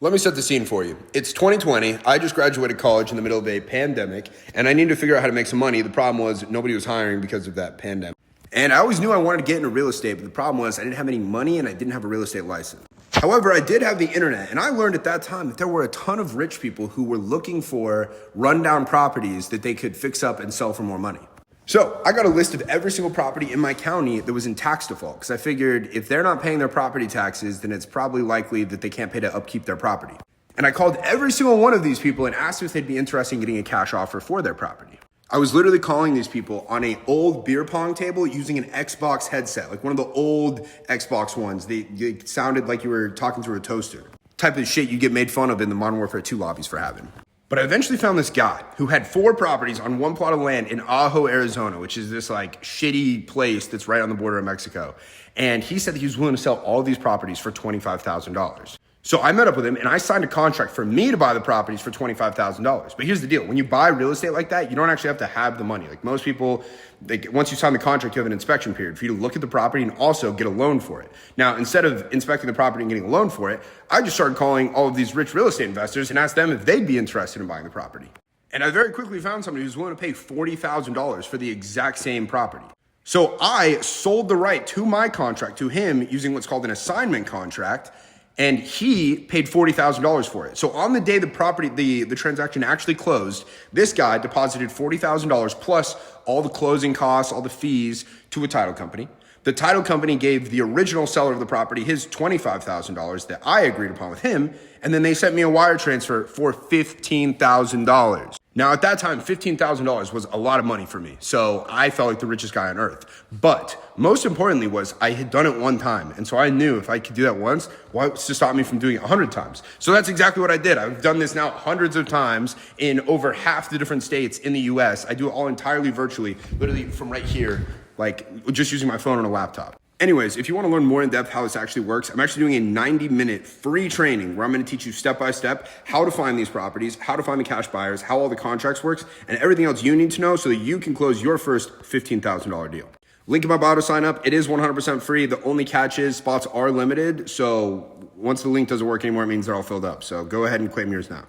Let me set the scene for you. It's 2020. I just graduated college in the middle of a pandemic, and I needed to figure out how to make some money. The problem was nobody was hiring because of that pandemic. And I always knew I wanted to get into real estate, but the problem was I didn't have any money and I didn't have a real estate license. However, I did have the internet, and I learned at that time that there were a ton of rich people who were looking for rundown properties that they could fix up and sell for more money. So I got a list of every single property in my county that was in tax default, because I figured if they're not paying their property taxes, then it's probably likely that they can't pay to upkeep their property. And I called every single one of these people and asked if they'd be interested in getting a cash offer for their property. I was literally calling these people on an old beer pong table using an Xbox headset, like one of the old Xbox ones. They sounded like you were talking through a toaster. Type of shit you get made fun of in the Modern Warfare 2 lobbies for having. But I eventually found this guy who had 4 properties on one plot of land in Ajo, Arizona, which is this like shitty place that's right on the border of Mexico. And he said that he was willing to sell all of these properties for $25,000. So I met up with him and I signed a contract for me to buy the properties for $25,000. But here's the deal. When you buy real estate like that, you don't actually have to have the money. Like most people, once you sign the contract, you have an inspection period for you to look at the property and also get a loan for it. Now, instead of inspecting the property and getting a loan for it, I just started calling all of these rich real estate investors and asked them if they'd be interested in buying the property. And I very quickly found somebody who's willing to pay $40,000 for the exact same property. So I sold the right to my contract to him using what's called an assignment contract, and he paid $40,000 for it. So on the day the transaction actually closed, this guy deposited $40,000 plus all the closing costs, all the fees to a title company. The title company gave the original seller of the property his $25,000 that I agreed upon with him, and then they sent me a wire transfer for $15,000. Now, at that time, $15,000 was a lot of money for me, so I felt like the richest guy on earth. But most importantly was I had done it one time, and so I knew if I could do that once, what's to stop me from doing it 100 times? So that's exactly what I did. I've done this now hundreds of times in over half the different states in the US. I do it all entirely virtually, literally from right here, like just using my phone and a laptop. Anyways, if you want to learn more in depth how this actually works, I'm actually doing a 90-minute free training where I'm going to teach you step by step how to find these properties, how to find the cash buyers, how all the contracts works, and everything else you need to know so that you can close your first $15,000 deal. Link in my bio to sign up. It is 100% free. The only catch is spots are limited. So once the link doesn't work anymore, it means they're all filled up. So go ahead and claim yours now.